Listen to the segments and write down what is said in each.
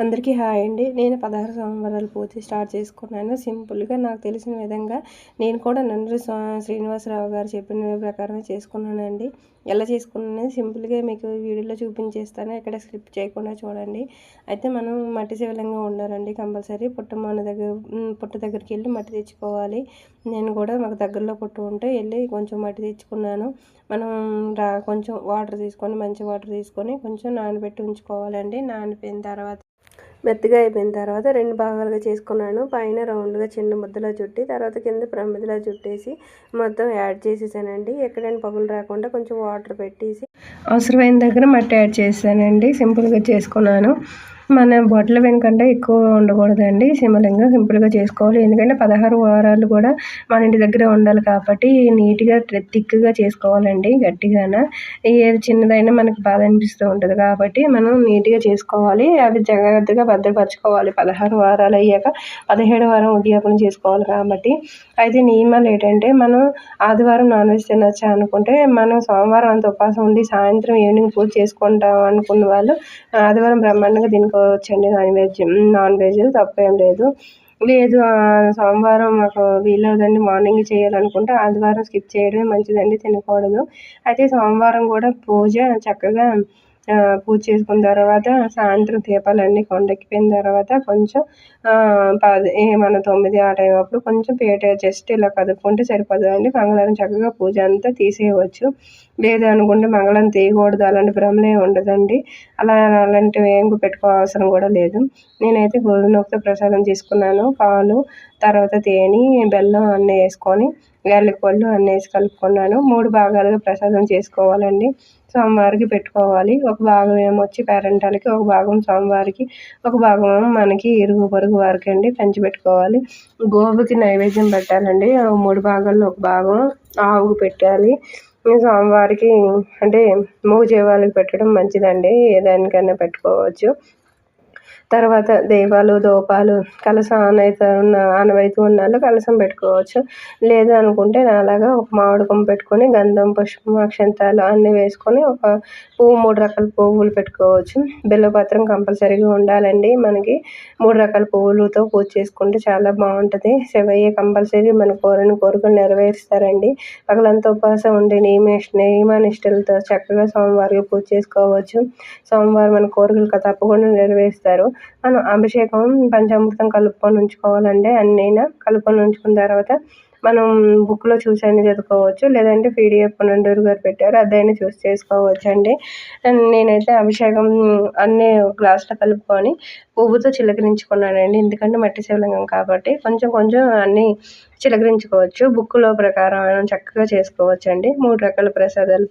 అందరికీ హాయ్ అండి. నేను 16 సంవత్సరాల పూజ స్టార్ట్ చేసుకున్నాను. సింపుల్‌గా నాకు తెలిసిన విధంగా నేను కూడా నండూరి శ్రీనివాసరావు గారు చెప్పిన ప్రకారమే చేసుకున్నానండి. ఎలా చేసుకున్నాననేది సింపుల్‌గా మీకు వీడియోలో చూపించేస్తాను. ఎక్కడ స్కిప్ చేయకుండా చూడండి. అయితే మనం మట్టి శివలింగం ఉండాలండి కంపల్సరీ. పుట్ట దగ్గరికి వెళ్ళి మట్టి తెచ్చుకోవాలి. నేను కూడా మాకు దగ్గరలో పుట్ట ఉంటే వెళ్ళి కొంచెం మట్టి తెచ్చుకున్నాను. మనం కొంచెం వాటర్ తీసుకొని మంచి వాటర్ తీసుకొని కొంచెం నానబెట్టి ఉంచుకోవాలండి. నానిపోయిన తర్వాత మెత్తగా అయిపోయిన తర్వాత 2 భాగాలుగా చేసుకున్నాను. పైన రౌండ్గా చిన్న ముద్దలా చుట్టి తర్వాత కింద ప్రమిదలా చుట్టేసి మొత్తం యాడ్ చేసేసానండి. ఎక్కడైనా పగులు రాకుండా కొంచెం వాటర్ పెట్టేసి అవసరమైన దగ్గర మట్టి యాడ్ చేసానండి. సింపుల్గా చేసుకున్నాను. మన బొట్టల వెనుకంటే ఎక్కువ ఉండకూడదండి. శివలింగం సింపుల్గా చేసుకోవాలి. ఎందుకంటే 16 వారాలు కూడా మన ఇంటి దగ్గర ఉండాలి కాబట్టి నీట్గా థిక్గా చేసుకోవాలండి. గట్టిగాన ఏది చిన్నదైనా మనకి బాధ అనిపిస్తూ ఉంటుంది కాబట్టి మనం నీట్గా చేసుకోవాలి. అవి జాగ్రత్తగా భద్రపరచుకోవాలి. 16 వారాలు అయ్యాక 17 వారం ఉద్యాపన చేసుకోవాలి కాబట్టి. అయితే నియమాలు ఏంటంటే మనం ఆదివారం నాన్ వెజ్ తినచ్చా అనుకుంటే మనం సోమవారం అంత ఉపవాసం ఉండి సాయంత్రం ఈవినింగ్ పూజ చేసుకుంటాం అనుకున్న వాళ్ళు ఆదివారం బ్రహ్మాండంగా తినుకోవచ్చండి. నాన్ వెజ్ తప్పేం లేదు. లేదు సోమవారం మాకు వీలవదండి మార్నింగ్ చేయాలనుకుంటే ఆదివారం స్కిప్ చేయడమే మంచిదండి. తినకూడదు. అయితే సోమవారం కూడా పూజ చక్కగా పూజ చేసుకున్న తర్వాత సాయంత్రం దీపాలన్నీ కొండెక్కిపోయిన తర్వాత కొంచెం మన 9 ఆ టైం అప్పుడు కొంచెం పీట జస్ట్ ఇలా కదుపుకుంటే సరిపోతుందండి. మంగళవారం చక్కగా పూజ అంతా తీసేయవచ్చు. లేదు అనుకుంటే మంగళవారం తీయకూడదు అలాంటి భ్రమలే ఉండదండి. అలాంటివి ఏం పెట్టుకోవాల్సిన కూడా లేదు. నేనైతే గోధుమ నూకతో ప్రసాదం చేసుకున్నాను. పాలు తర్వాత తేనె బెల్లం అన్నీ వేసుకొని యాలకులు అన్నీ వేసి కలుపుకున్నాను. 3 భాగాలుగా ప్రసాదం చేసుకోవాలండి. సోమవారికి పెట్టుకోవాలి. ఒక భాగం ఏమొచ్చి పేరంటాలకి, ఒక భాగం స్వామివారికి, ఒక భాగం మనకి ఇరుగు పొరుగు వారికి అండి పంచిపెట్టుకోవాలి. గోవుకి నైవేద్యం పెట్టాలండి. 3 భాగాల్లో ఒక భాగం ఆవుకు పెట్టాలి. స్వామివారికి అంటే మూగజీవాలకు పెట్టడం మంచిదండి. ఏ దానికైనా పెట్టుకోవచ్చు. తర్వాత దీపాలు ధూపాలు కలశం ఆనవాయితీ ఉన్నాళ్ళు కలశం పెట్టుకోవచ్చు. లేదు అనుకుంటే నాలాగా ఒక మామిడి కొమ్మ పెట్టుకొని గంధం పుష్పం అక్షంతాలు అన్నీ వేసుకొని ఒక పువ్వు 3 రకాల పువ్వులు పెట్టుకోవచ్చు. బిల్వపత్రం కంపల్సరీగా ఉండాలండి. మనకి 3 రకాల పువ్వులతో పూజ చేసుకుంటే చాలా బాగుంటుంది. శివయ్య కంపల్సరీ మన కోరికలు నెరవేరుస్తారండి. పగలంతా ఉపవాసం ఉండి నియమనిష్టలతో చక్కగా సోమవారికి పూజ చేసుకోవచ్చు. సోమవారం మన కోరికలు తప్పకుండా నెరవేరుస్తారు. మనం అభిషేకం పంచామృతం కలుపుకొని ఉంచుకోవాలండి. అన్నీనా కలుపుకొని ఉంచుకున్న తర్వాత మనం బుక్లో చూసి అన్ని చదువుకోవచ్చు. లేదంటే పీడిఎఫ్ నండూరి గారు పెట్టారు అదైనా చూసి చేసుకోవచ్చు అండి. నేనైతే అభిషేకం అన్నీ గ్లాసులో కలుపుకొని పువ్వుతో చిలకరించుకున్నానండి. ఎందుకంటే మట్టి శివలింగం కాబట్టి కొంచెం కొంచెం అన్నీ చిలకరించుకోవచ్చు. బుక్లో ప్రకారం చక్కగా చేసుకోవచ్చు అండి. 3 రకాల ప్రసాదాలు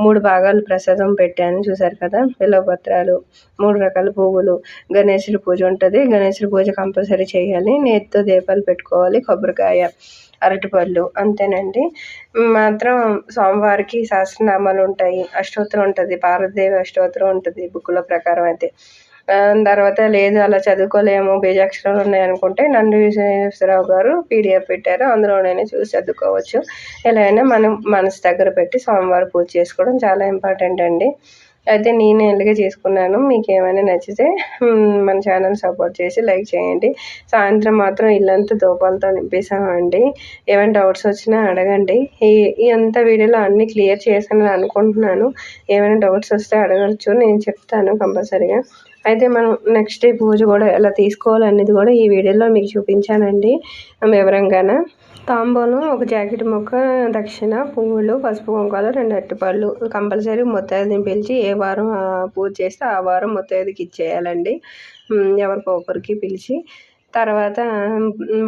3 భాగాలు ప్రసాదం పెట్టాను చూసారు కదా. బిల్వపత్రాలు 3 రకాల పువ్వులు గణేశుడి పూజ ఉంటుంది. గణేశుడి పూజ కంపల్సరీ చేయాలి. నేతితో దీపాలు పెట్టుకోవాలి. కొబ్బరికాయ అరటిపళ్ళు అంతేనండి. మాత్రం సోమవారికి సహస్రనామాలు ఉంటాయి. అష్టోత్తరం ఉంటుంది. పార్వతీదేవి అష్టోత్తరం ఉంటుంది బుక్లో ప్రకారం అయితే. తర్వాత లేదు అలా చదువుకోలేము బీజాక్షరాలు ఉన్నాయనుకుంటే నండూరి శ్రీనివాసరావు గారు పీడిఎఫ్ పెట్టారు. అందులోనైనా చూసి చదువుకోవచ్చు. ఎలా అయినా మనం మనసు దగ్గర పెట్టి సోమవారం పూజ చేసుకోవడం చాలా ఇంపార్టెంట్ అండి. అయితే నేను ఇలాగే చేసుకున్నాను. మీకు ఏమైనా నచ్చితే మన ఛానల్ సపోర్ట్ చేసి లైక్ చేయండి. సాయంత్రం మాత్రం ఇల్లంతా ధూపాలతో నింపేసామండి. ఏమైనా డౌట్స్ వచ్చినా అడగండి. ఈ అంత వీడియోలో అన్నీ క్లియర్ చేశానని అనుకుంటున్నాను. ఏమైనా డౌట్స్ వస్తే అడగచ్చు. నేను చెప్తాను కంపల్సరీగా. అయితే మనం నెక్స్ట్ డే పూజ కూడా ఎలా తీసుకోవాలనేది కూడా ఈ వీడియోలో మీకు చూపించానండి వివరంగాన. తాంబూలం ఒక జాకెట్ ముక్క దక్షిణ పువ్వులు పసుపు కుంకాలు 2 అరటిపళ్ళు కంపల్సరీ ముత్తైదుని పిలిచి ఏ వారం పూజ చేస్తే ఆ వారం ముత్తైదుకి ఇచ్చేయాలండి. ఎవరికో ఒకరికి పిలిచి తర్వాత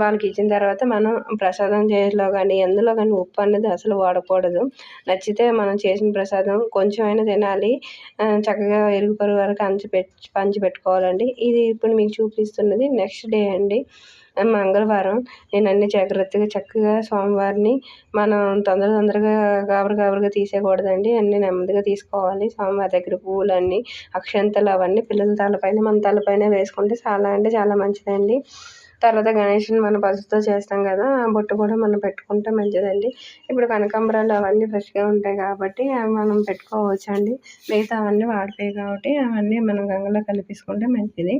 వాళ్ళకి ఇచ్చిన తర్వాత మనం ప్రసాదం చేయలో కానీ ఎందులో కానీ ఉప్పు అనేది అసలు వాడకూడదు. నచ్చితే మనం చేసిన ప్రసాదం కొంచెం అయినా తినాలి. చక్కగా ఇరుగు పొరుగు వరకు పంచిపెట్టుకోవాలండి. ఇది ఇప్పుడు మీకు చూపిస్తున్నది నెక్స్ట్ డే అండి. మంగళవారం నేను అన్ని జాగ్రత్తగా చక్కగా స్వామివారిని మనం తొందరగా గాబరగా తీసేయకూడదండి. అన్నీ నెమ్మదిగా తీసుకోవాలి. స్వామివారి దగ్గర పువ్వులన్నీ అక్షంతలు అవన్నీ పిల్లల తలపైన మన తలపైన వేసుకుంటే చాలా అంటే చాలా మంచిదండి. తర్వాత గణేషుని మనం పసుపుతో చేస్తాం కదా, ఆ బొట్టు కూడా మనం పెట్టుకుంటే మంచిదండి. ఇప్పుడు కనకాంబరాలు అవన్నీ ఫ్రెష్గా ఉంటాయి కాబట్టి అవి మనం పెట్టుకోవచ్చండి. మిగతా అవన్నీ వాడిపోయాయి కాబట్టి అవన్నీ మనం గంగలో కలిపేసుకుంటే మంచిది.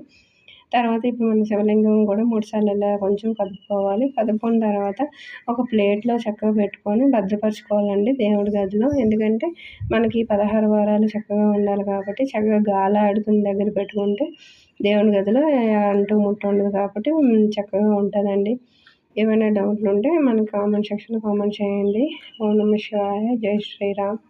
తర్వాత ఇప్పుడు మనం శివలింగం కూడా 3 సార్లు ఇలా కొంచెం కదుపుకోవాలి. కదుపుకున్న తర్వాత ఒక ప్లేట్లో చక్కగా పెట్టుకొని భద్రపరచుకోవాలండి దేవుడి గదిలో. ఎందుకంటే మనకి 16 వారాలు చక్కగా ఉండాలి కాబట్టి చక్కగా గాలి ఆడుతున్న దగ్గర పెట్టుకుంటే దేవుని గదిలో అంటూ ముట్టు ఉండదు కాబట్టి చక్కగా ఉంటుందండి. ఏమైనా డౌట్లు ఉంటే మన కామెంట్ సెక్షన్లో కామెంట్ చేయండి. ఓం నమః శివాయ. జై శ్రీరామ్.